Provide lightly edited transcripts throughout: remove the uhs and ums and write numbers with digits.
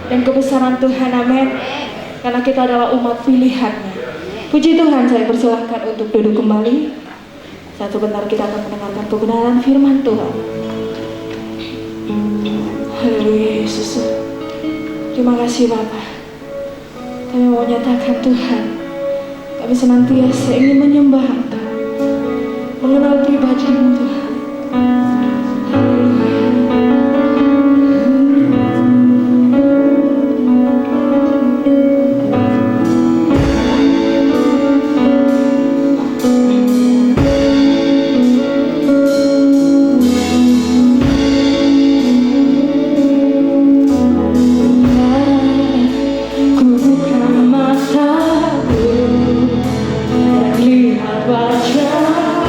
dan kebesaran Tuhan, amin. Karena kita adalah umat pilihan-Nya. Puji Tuhan, saya persilahkan untuk duduk kembali. Satu bentar kita akan mendengarkan kebenaran firman Tuhan. Haleluya Yesus. Terima kasih Bapa. Kami mau nyatakan Tuhan, kami senantiasa ingin menyembah Engkau, mengenal pribadi-Mu Tuhan. Wajahmu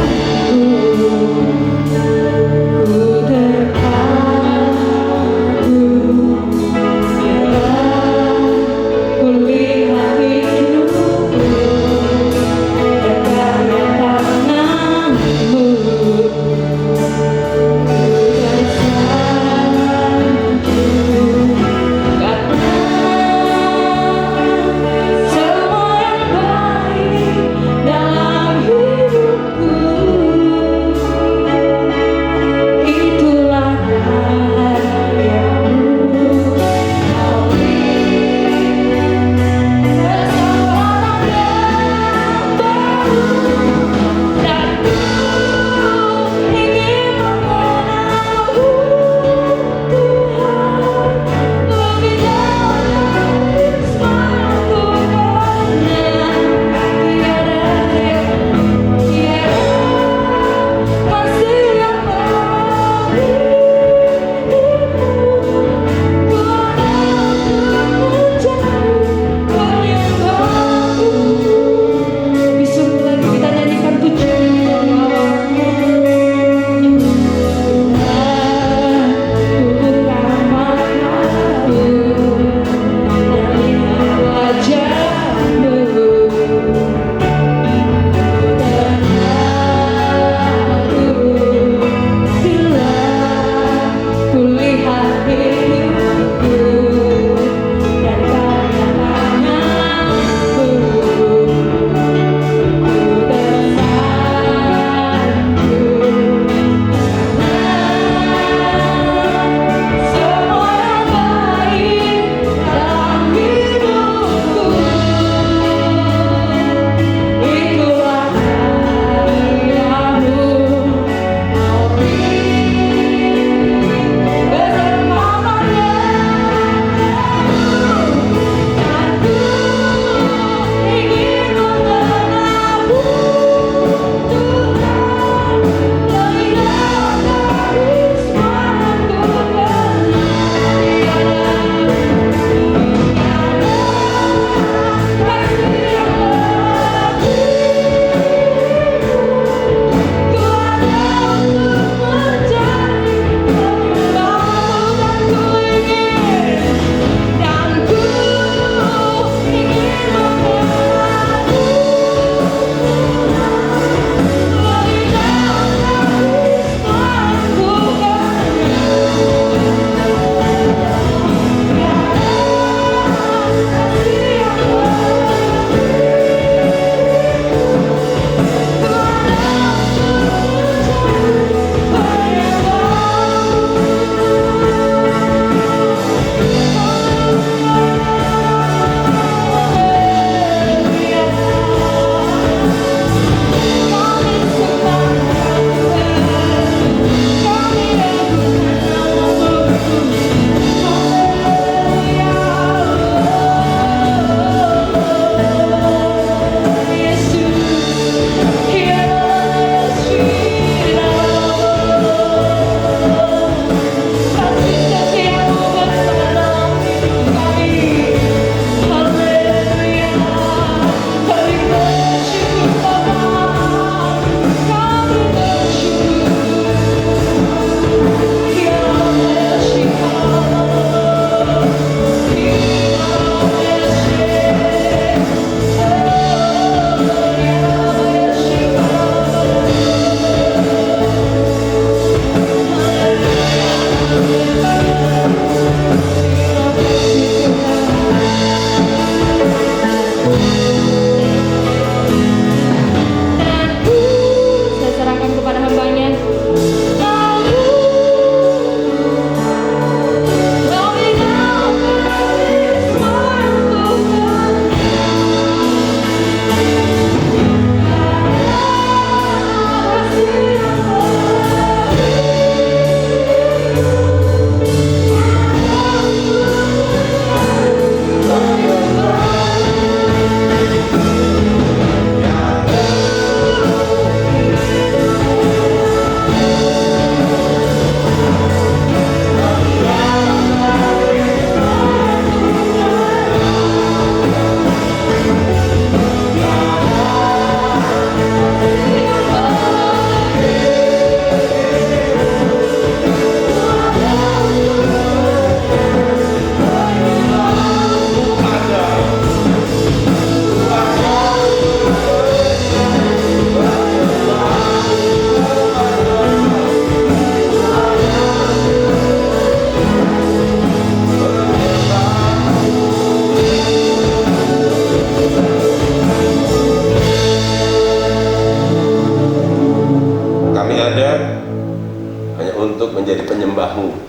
hamba-Mu.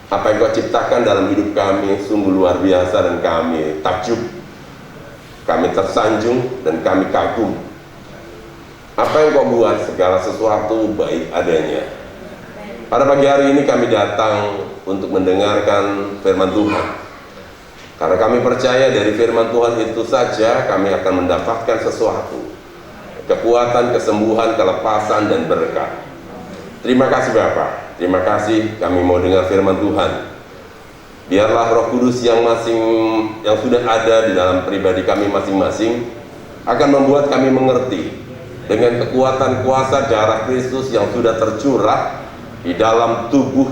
Apa yang Kau ciptakan dalam hidup kami sungguh luar biasa, dan kami takjub, kami tersanjung, dan kami kagum. Apa yang Kau buat, segala sesuatu baik adanya. Pada pagi hari ini kami datang untuk mendengarkan firman Tuhan, karena kami percaya dari firman Tuhan itu saja kami akan mendapatkan sesuatu, kekuatan, kesembuhan, kelepasan, dan berkat. Terima kasih Bapa. Terima kasih kami mau dengar firman Tuhan. Biarlah Roh Kudus yang sudah ada di dalam pribadi kami masing-masing akan membuat kami mengerti dengan kekuatan kuasa darah Kristus yang sudah tercurah di dalam tubuh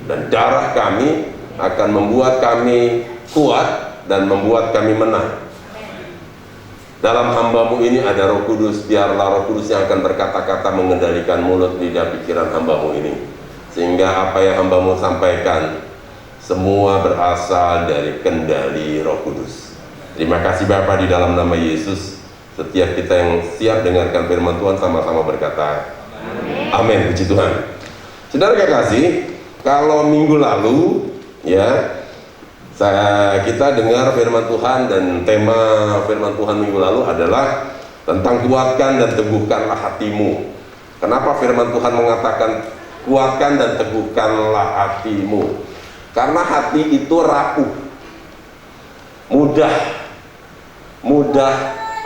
dan darah kami, akan membuat kami kuat dan membuat kami menang. Dalam hamba-Mu ini ada Roh Kudus. Biarlah Roh Kudus yang akan berkata-kata mengendalikan mulut, lidah, pikiran hamba-Mu ini, sehingga apa yang hamba-Mu sampaikan semua berasal dari kendali Roh Kudus. Terima kasih Bapa, di dalam nama Yesus. Setiap kita yang siap dengarkan firman Tuhan sama-sama berkata amin. Puji Tuhan. Saudara kekasih, kalau minggu lalu ya kita dengar firman Tuhan, dan tema firman Tuhan minggu lalu adalah tentang kuatkan dan teguhkanlah hatimu. Kenapa firman Tuhan mengatakan kuatkan dan teguhkanlah hatimu? Karena hati itu rapuh, mudah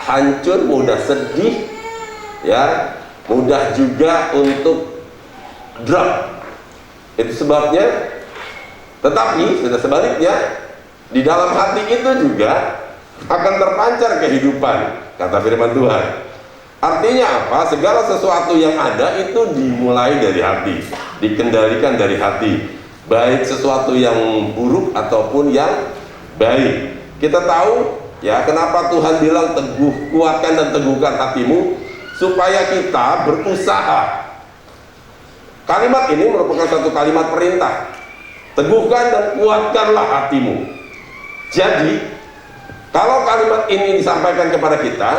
hancur, mudah sedih, ya, mudah juga untuk drop. Itu sebabnya. Tetapi sudah sebaliknya, di dalam hati itu juga akan terpancar kehidupan, kata firman Tuhan. Artinya apa? Segala sesuatu yang ada itu dimulai dari hati, dikendalikan dari hati, baik sesuatu yang buruk ataupun yang baik. Kita tahu ya, kenapa Tuhan bilang kuatkan dan teguhkan hatimu, supaya kita berusaha. Kalimat ini merupakan satu kalimat perintah. Teguhkan dan kuatkanlah hatimu. Jadi, kalau kalimat ini disampaikan kepada kita,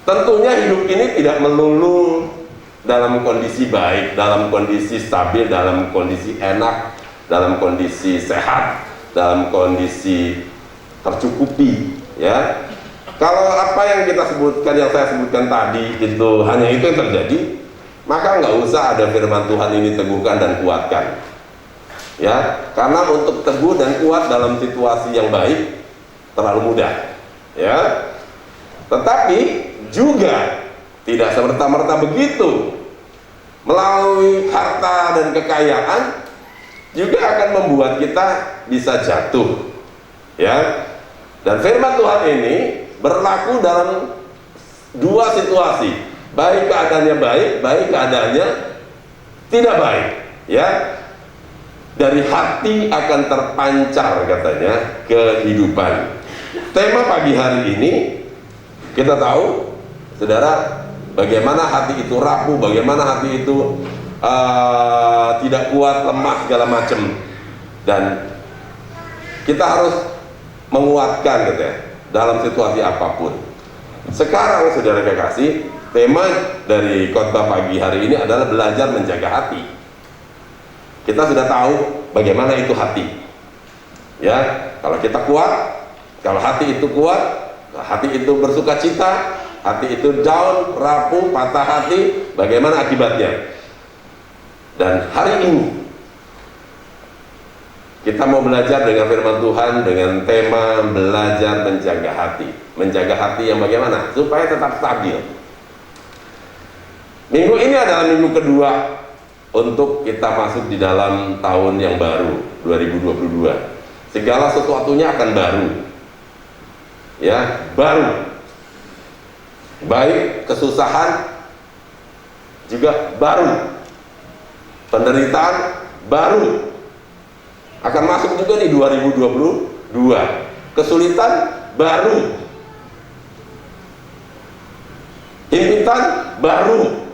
tentunya hidup ini tidak melulu dalam kondisi baik, dalam kondisi stabil, dalam kondisi enak, dalam kondisi sehat, dalam kondisi tercukupi, ya. Kalau apa yang kita sebutkan, yang saya sebutkan tadi, itu hanya itu yang terjadi, maka nggak usah ada firman Tuhan ini teguhkan dan kuatkan. Ya, karena untuk teguh dan kuat dalam situasi yang baik terlalu mudah, ya. Tetapi juga tidak serta-merta begitu. Melalui harta dan kekayaan juga akan membuat kita bisa jatuh, ya. Dan firman Tuhan ini berlaku dalam dua situasi, baik keadaannya baik keadaannya tidak baik, ya. Dari hati akan terpancar, katanya, kehidupan. Tema pagi hari ini kita tahu, saudara, bagaimana hati itu rapuh, bagaimana hati itu tidak kuat, lemah, segala macam. Dan kita harus menguatkan, katanya, dalam situasi apapun. Sekarang, saudara kekasih, tema dari khotbah pagi hari ini adalah belajar menjaga hati. Kita sudah tahu bagaimana itu hati, ya. Kalau kita kuat, kalau hati itu kuat, hati itu bersuka cita, hati itu down, rapuh, patah hati, bagaimana akibatnya? Dan hari ini kita mau belajar dengan firman Tuhan dengan tema belajar menjaga hati. Menjaga hati yang bagaimana? Supaya tetap stabil. Minggu ini adalah minggu kedua untuk kita masuk di dalam tahun yang baru, 2022. Segala sesuatunya akan baru, ya, baru. Baik kesusahan juga baru, penderitaan baru akan masuk juga di 2022. Kesulitan baru, himpitan baru.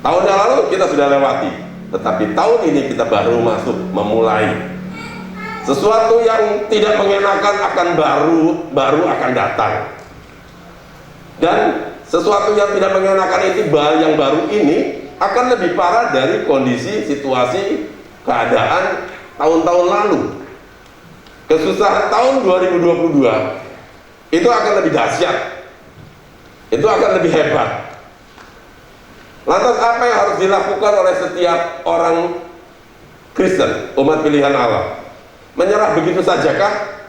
Tahun yang lalu kita sudah lewati, tetapi tahun ini kita baru masuk, memulai sesuatu yang tidak mengenakan akan baru akan datang. Dan sesuatu yang tidak mengenakan itu, yang baru ini akan lebih parah dari kondisi situasi keadaan tahun-tahun lalu. Kesusahan tahun 2022 itu akan lebih dahsyat, itu akan lebih hebat. Lantas apa yang harus dilakukan oleh setiap orang Kristen, umat pilihan Allah? Menyerah begitu sajakah?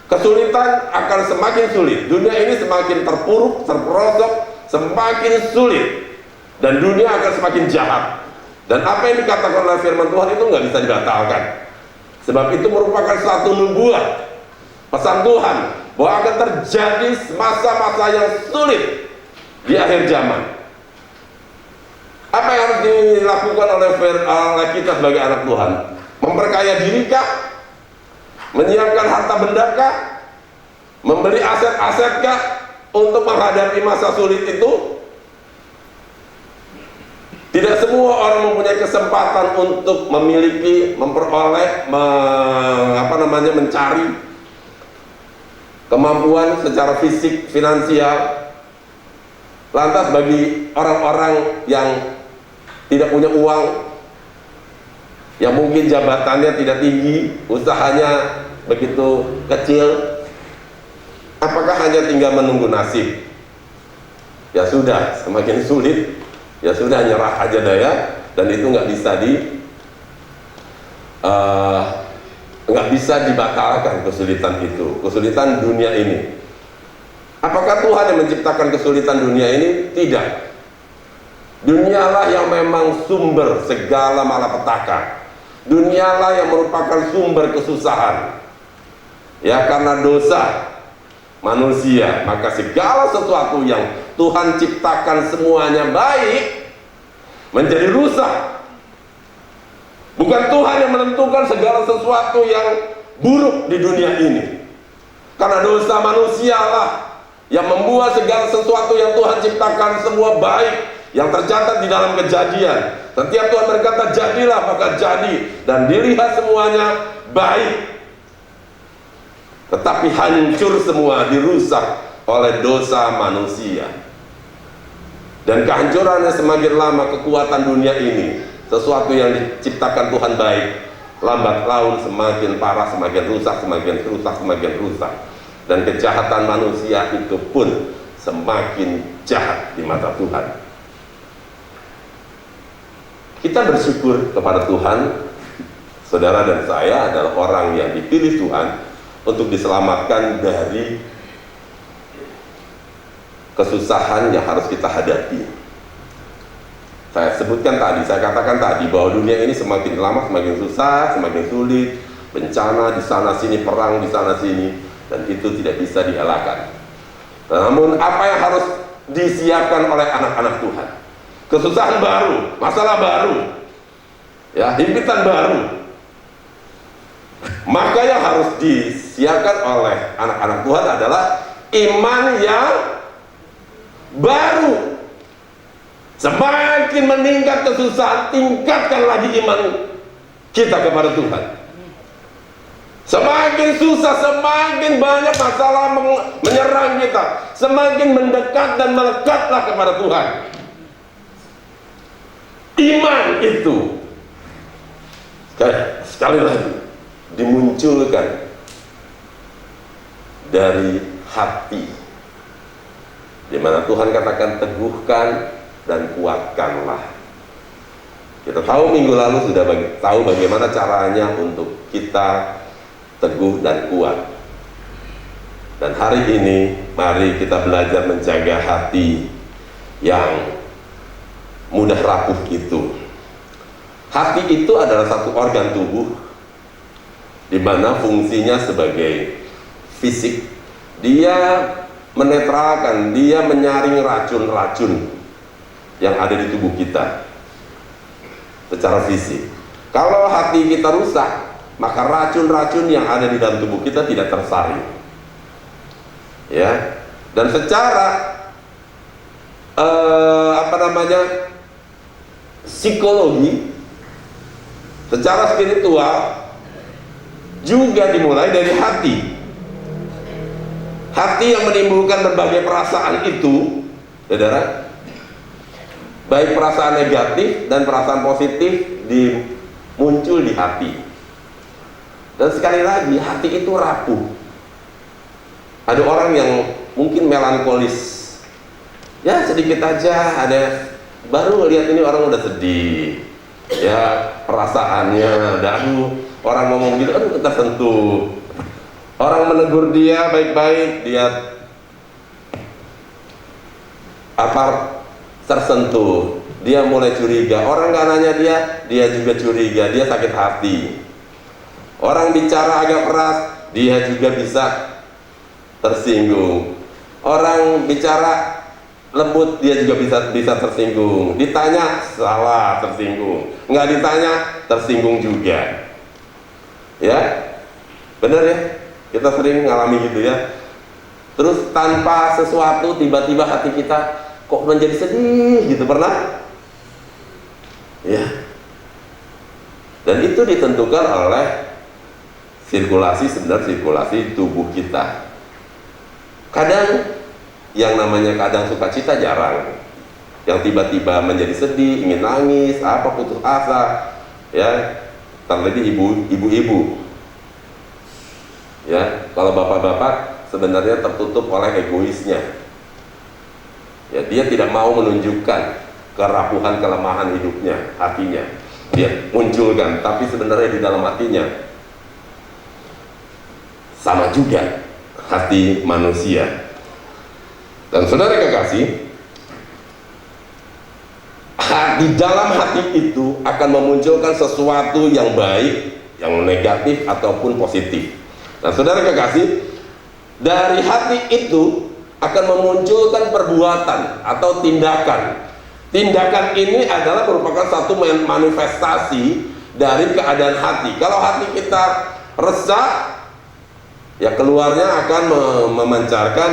Kesulitan akan semakin sulit, dunia ini semakin terpuruk, terperosok, semakin sulit, dan dunia akan semakin jahat. Dan apa yang dikatakan oleh firman Tuhan itu nggak bisa dibatalkan, sebab itu merupakan satu nubuat, pesan Tuhan bahwa akan terjadi masa-masa yang sulit di akhir zaman. Apa yang harus dilakukan oleh kita sebagai anak Tuhan? Memperkaya diri kah? Menyiapkan harta benda kah? Membeli aset-aset kah untuk menghadapi masa sulit itu? Tidak semua orang mempunyai kesempatan untuk memiliki, memperoleh, mencari kemampuan secara fisik, finansial. Lantas bagi orang-orang yang tidak punya uang, yang mungkin jabatannya tidak tinggi, usahanya begitu kecil, apakah hanya tinggal menunggu nasib? Ya sudah, semakin sulit, ya sudah nyerah aja daya, dan itu nggak bisa dibatalkan kesulitan itu, kesulitan dunia ini. Apakah Tuhan yang menciptakan kesulitan dunia ini? Tidak. Dunialah yang memang sumber segala malapetaka. Dunialah yang merupakan sumber kesusahan. Ya, karena dosa manusia, maka segala sesuatu yang Tuhan ciptakan semuanya baik menjadi rusak. Bukan Tuhan yang menentukan segala sesuatu yang buruk di dunia ini. Karena dosa manusialah yang membuat segala sesuatu yang Tuhan ciptakan semua baik, yang tercatat di dalam Kejadian. Setiap Tuhan berkata jadilah, maka jadi, dan dilihat semuanya baik. Tetapi hancur semua, dirusak oleh dosa manusia. Dan kehancurannya semakin lama, kekuatan dunia ini, sesuatu yang diciptakan Tuhan baik, lambat laun semakin parah, semakin rusak, semakin rusak, semakin rusak. Dan kejahatan manusia itu pun semakin jahat di mata Tuhan. Kita bersyukur kepada Tuhan, saudara dan saya adalah orang yang dipilih Tuhan untuk diselamatkan dari kesusahan yang harus kita hadapi. Saya sebutkan tadi, saya katakan tadi bahwa dunia ini semakin lama semakin susah, semakin sulit, bencana di sana sini, perang di sana sini, dan itu tidak bisa dielakkan. Namun apa yang harus disiapkan oleh anak-anak Tuhan? Kesusahan baru, masalah baru, ya, himpitan baru. Maka yang harus disiapkan oleh anak-anak Tuhan adalah iman yang baru. Semakin meningkat kesusahan, tingkatkan lagi iman kita kepada Tuhan. Semakin susah, semakin banyak masalah menyerang kita, semakin mendekat dan melekatlah kepada Tuhan. Iman itu sekali lagi dimunculkan dari hati, di mana Tuhan katakan teguhkan dan kuatkanlah. Kita tahu minggu lalu sudah tahu bagaimana caranya untuk kita teguh dan kuat. Dan hari ini mari kita belajar menjaga hati yang mudah rapuh itu. Hati itu adalah satu organ tubuh di mana fungsinya sebagai fisik. Dia menetralkan, dia menyaring racun-racun yang ada di tubuh kita secara fisik. Kalau hati kita rusak, maka racun-racun yang ada di dalam tubuh kita tidak tersaring. Ya, dan secara psikologi, secara spiritual juga dimulai dari hati. Hati yang menimbulkan berbagai perasaan itu, saudara, baik perasaan negatif dan perasaan positif muncul di hati. Dan sekali lagi, hati itu rapuh. Ada orang yang mungkin melankolis, ya sedikit aja ada, baru lihat ini orang udah sedih, ya perasaannya, aduh, orang ngomong gitu, aduh tersentuh. Orang menegur dia baik-baik, dia tersentuh, dia mulai curiga. Orang nggak nanya dia juga curiga, dia sakit hati. Orang bicara agak keras, dia juga bisa tersinggung. Orang bicara lembut, dia juga bisa tersinggung. Ditanya salah, tersinggung. Nggak ditanya, tersinggung juga. Ya, benar ya? Kita sering ngalami gitu ya. Terus tanpa sesuatu tiba-tiba hati kita kok menjadi sedih gitu, pernah? Ya. Dan itu ditentukan oleh sirkulasi tubuh kita. Kadang yang namanya kadang sukacita jarang. Yang tiba-tiba menjadi sedih, ingin nangis, putus asa, ya. Terlebih ibu-ibu. Ya, kalau bapak-bapak sebenarnya tertutup oleh egoisnya. Ya, dia tidak mau menunjukkan kerapuhan, kelemahan hidupnya, hatinya. Dia munculkan, tapi sebenarnya di dalam hatinya sama juga hati manusia. Dan saudara kekasih, di dalam hati itu akan memunculkan sesuatu yang baik, yang negatif ataupun positif. Nah, saudara kekasih, dari hati itu akan memunculkan perbuatan atau tindakan. Tindakan ini adalah merupakan satu manifestasi dari keadaan hati. Kalau hati kita resah, ya keluarnya akan memancarkan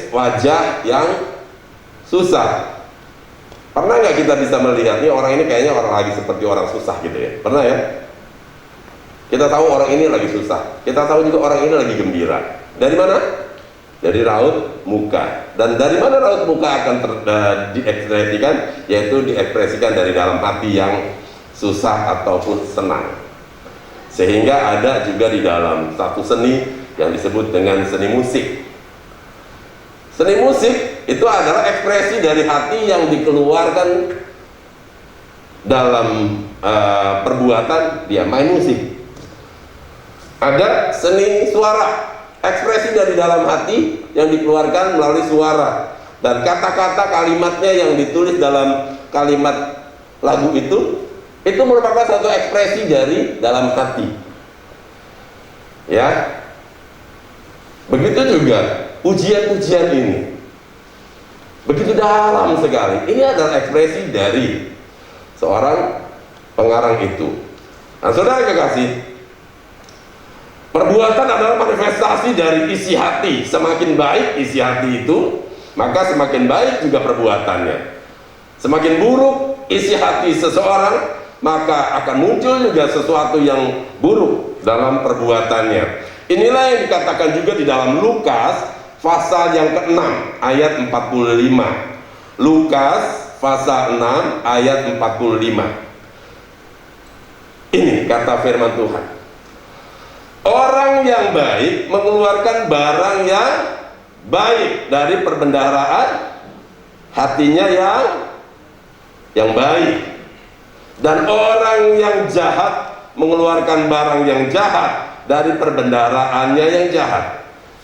wajah yang susah. Pernah nggak kita bisa melihat nih orang ini kayaknya orang lagi seperti orang susah gitu ya? Pernah ya? Kita tahu orang ini lagi susah. Kita tahu juga orang ini lagi gembira. Dari mana? Dari raut muka. Dan dari mana raut muka akan diekspresikan? Yaitu diekspresikan dari dalam hati yang susah ataupun senang. Sehingga ada juga di dalam satu seni yang disebut dengan seni musik. Seni musik itu adalah ekspresi dari hati yang dikeluarkan dalam perbuatan dia main musik. Ada seni suara, ekspresi dari dalam hati yang dikeluarkan melalui suara, dan kata-kata kalimatnya yang ditulis dalam kalimat lagu itu merupakan satu ekspresi dari dalam hati. Ya, begitu juga ujian-ujian ini begitu dalam sekali. Ini adalah ekspresi dari seorang pengarang itu. Nah, saudara kekasih, perbuatan adalah manifestasi dari isi hati. Semakin baik isi hati itu, maka semakin baik juga perbuatannya. Semakin buruk isi hati seseorang, maka akan muncul juga sesuatu yang buruk dalam perbuatannya. Inilah yang dikatakan juga di dalam Lukas pasal yang ke-6 ayat 45. Lukas pasal 6 ayat 45. Ini kata firman Tuhan. Orang yang baik mengeluarkan barang yang baik dari perbendaharaan hatinya yang baik. Dan orang yang jahat mengeluarkan barang yang jahat dari perbendaharaannya yang jahat.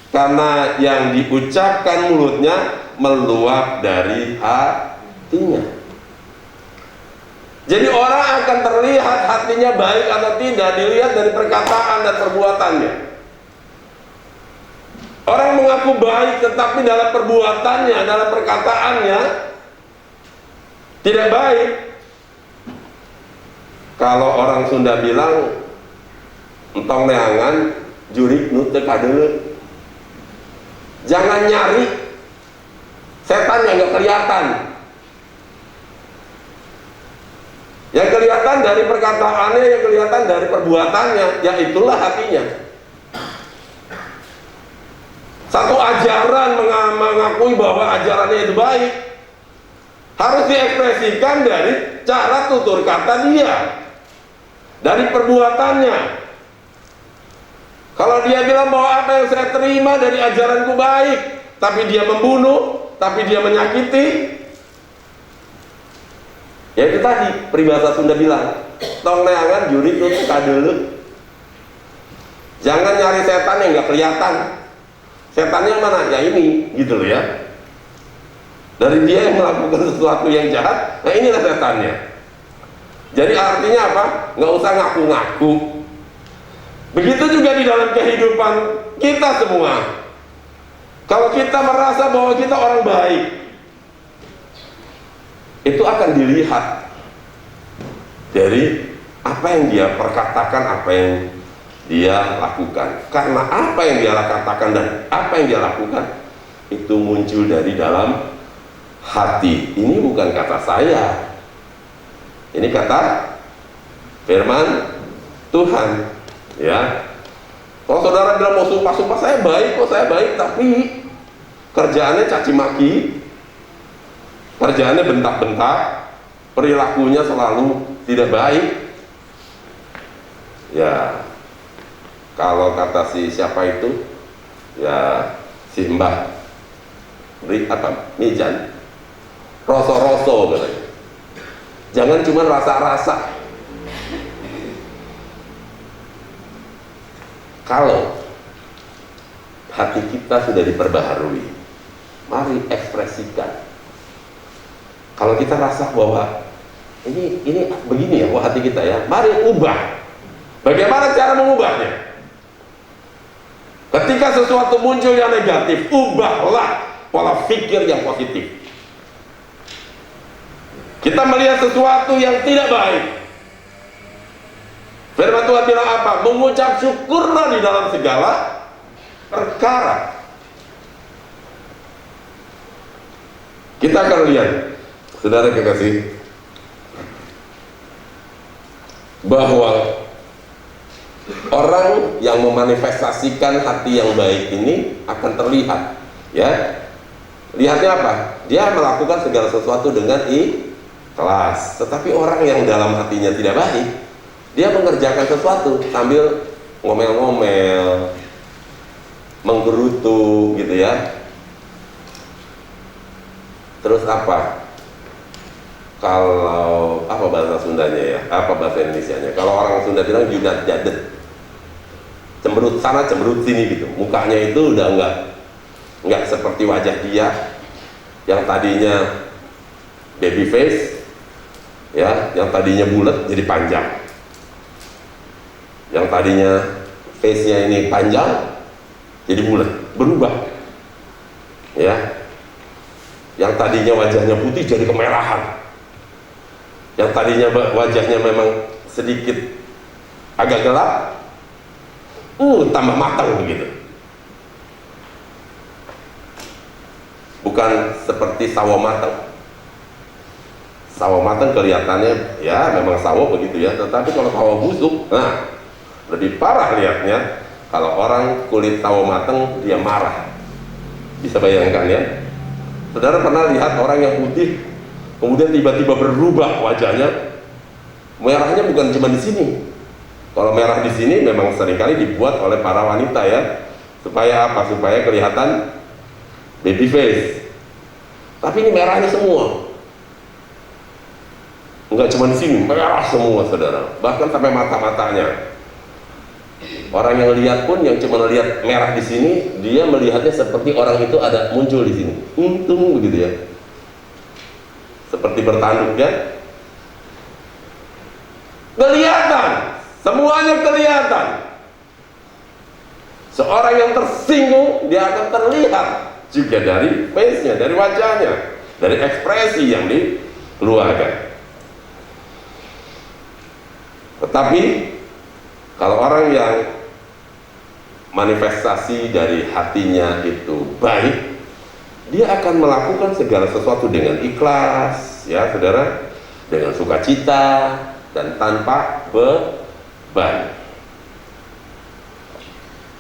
Karena yang diucapkan mulutnya meluap dari hatinya. Jadi orang akan terlihat hatinya baik atau tidak dilihat dari perkataan dan perbuatannya. Orang mengaku baik tetapi dalam perbuatannya, dalam perkataannya tidak baik. Kalau orang Sunda bilang entong neangan jurik nu teu kadeuleu. Jangan nyari setan yang gak kelihatan. Yang kelihatan dari perkataannya, yang kelihatan dari perbuatannya, ya itulah hatinya. Satu ajaran mengakui bahwa ajarannya itu baik, harus diekspresikan dari cara tutur kata dia, dari perbuatannya. Kalau dia bilang bahwa apa yang saya terima dari ajaranku baik, tapi dia membunuh, tapi dia menyakiti, ya itu tadi peribahasa Sunda bilang, tong neangan juri tuh kadelu. Jangan nyari setan yang nggak kelihatan. Setannya mana? Ya ini, gitu loh ya. Dari dia yang melakukan sesuatu yang jahat, nah inilah setannya. Jadi artinya apa? Nggak usah ngaku-ngaku. Begitu juga di dalam kehidupan kita semua. Kalau kita merasa bahwa kita orang baik, itu akan dilihat dari apa yang dia perkatakan, apa yang dia lakukan. Karena apa yang dia katakan dan apa yang dia lakukan itu muncul dari dalam hati. Ini bukan kata saya, ini kata firman Tuhan, ya. Kalau saudara bilang mau sumpah-sumpah saya baik kok, saya baik, tapi kerjaannya caci maki, kerjaannya bentak-bentak, perilakunya selalu tidak baik, ya. Kalau kata si siapa itu, ya si Mbah apa Mijan, roso-roso katanya. Jangan cuma rasa-rasa. Kalau hati kita sudah diperbaharui, mari ekspresikan. Kalau kita rasa bahwa ini begini ya, wah hati kita ya, mari ubah. Bagaimana cara mengubahnya? Ketika sesuatu muncul yang negatif, ubahlah pola pikir yang positif. Kita melihat sesuatu yang tidak baik, firman Tuhan bilang apa? Mengucap syukurlah di dalam segala perkara. Kita akan lihat, saudara kekasih, bahwa orang yang memanifestasikan hati yang baik ini akan terlihat, ya. Lihatnya apa? Dia melakukan segala sesuatu dengan ikhlas. Tetapi orang yang dalam hatinya tidak baik, dia mengerjakan sesuatu sambil ngomel-ngomel, menggerutu, gitu ya. Terus apa? Kalau apa bahasa Sundanya ya? Apa bahasa Indonesianya? Kalau orang Sunda bilang judat jadet, cemberut sana cemberut sini gitu. Mukanya itu udah nggak seperti wajah dia yang tadinya baby face, ya, yang tadinya bulat jadi panjang, yang tadinya face-nya ini panjang jadi bulat, berubah, ya. Yang tadinya wajahnya putih jadi kemerahan, yang tadinya wajahnya memang sedikit agak gelap, tambah matang begitu. Bukan seperti sawo matang. Sawo matang kelihatannya ya memang sawo begitu ya, tetapi kalau sawo busuk, nah lebih parah lihatnya. Kalau orang kulit sawo matang dia marah, bisa bayangkan ya. Saudara pernah lihat orang yang putih kemudian tiba-tiba berubah wajahnya? Merahnya bukan cuma di sini. Kalau merah di sini memang seringkali dibuat oleh para wanita ya, supaya apa? Supaya kelihatan baby face. Tapi ini merahnya semua. Enggak cuma di sini, merah semua saudara. Bahkan sampai mata-matanya. Orang yang lihat pun yang cuma lihat merah di sini, dia melihatnya seperti orang itu ada muncul di sini. Untung begitu ya. Seperti bertanduk ya. Kelihatan, semuanya kelihatan. Seorang yang tersinggung dia akan terlihat juga dari face-nya, dari wajahnya, dari ekspresi yang dikeluarkan. Tetapi kalau orang yang manifestasi dari hatinya itu baik, dia akan melakukan segala sesuatu dengan ikhlas, ya saudara, dengan sukacita dan tanpa beban.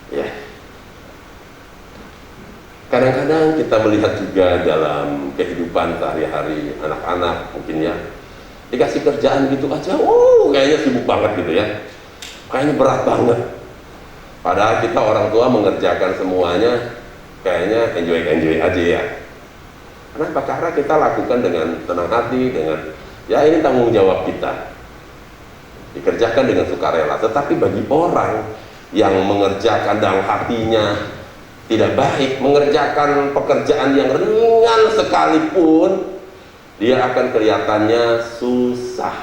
Ya. Kadang-kadang kita melihat juga dalam kehidupan sehari-hari anak-anak mungkin ya, dikasih kerjaan gitu aja, kayaknya sibuk banget gitu ya, kayaknya berat banget. Padahal kita orang tua mengerjakan semuanya kayaknya enjoy aja ya. Kenapa? Karena kita lakukan dengan tenang hati, dengan ya ini tanggung jawab kita, dikerjakan dengan sukarela. Tetapi bagi orang yang mengerjakan dalam hatinya tidak baik, mengerjakan pekerjaan yang ringan sekalipun, dia akan kelihatannya susah.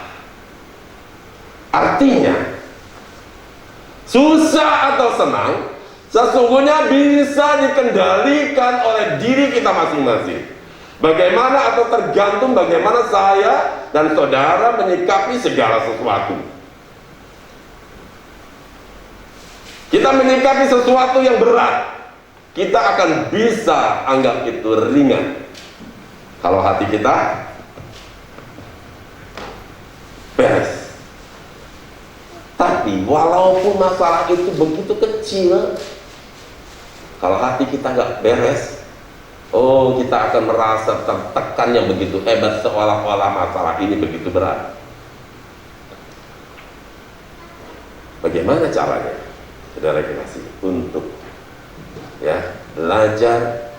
Artinya, susah atau senang sesungguhnya bisa dikendalikan oleh diri kita masing-masing. Bagaimana atau tergantung bagaimana saya dan saudara menyikapi segala sesuatu. Kita menyikapi sesuatu yang berat, kita akan bisa anggap itu ringan kalau hati kita beres. Tapi walaupun masalah itu begitu kecil, kalau hati kita nggak beres, kita akan merasa tertekan yang begitu hebat, seolah-olah masalah ini begitu berat. Bagaimana caranya, saudara kasih, untuk belajar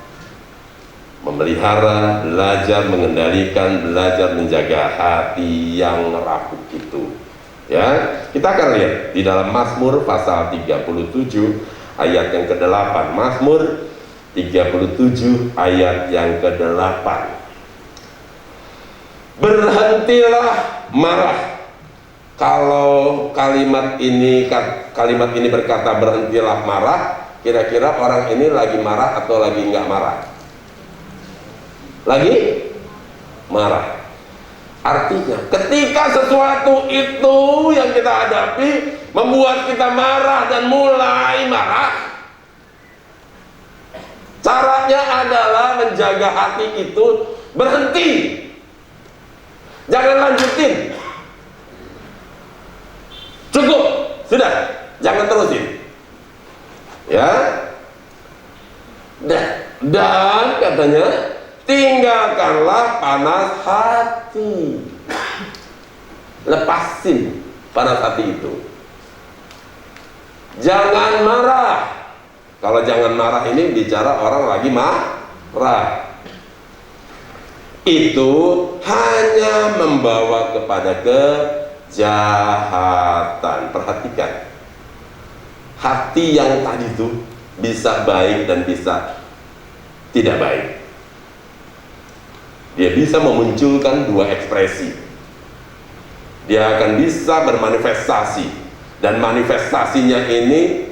memelihara, belajar mengendalikan, belajar menjaga hati yang rapuh itu. Ya, kita akan lihat di dalam Mazmur pasal 37 ayat yang ke-8. Mazmur 37 ayat yang ke-8. Berhentilah marah. Kalau kalimat ini berkata berhentilah marah, kira-kira orang ini lagi marah atau lagi nggak marah? Lagi marah. Artinya ketika sesuatu itu yang kita hadapi membuat kita marah dan mulai marah, caranya adalah menjaga hati itu berhenti. Jangan lanjutin. Cukup, sudah, jangan terusin. Ya. Dan katanya, tinggalkanlah panas hati. Lepasin panas hati itu. Jangan marah. Kalau jangan marah ini bicara orang lagi marah. Itu hanya membawa kepada kejahatan. Perhatikan, hati yang tadi itu bisa baik dan bisa tidak baik. Dia bisa memunculkan dua ekspresi. Dia akan bisa bermanifestasi, dan manifestasinya ini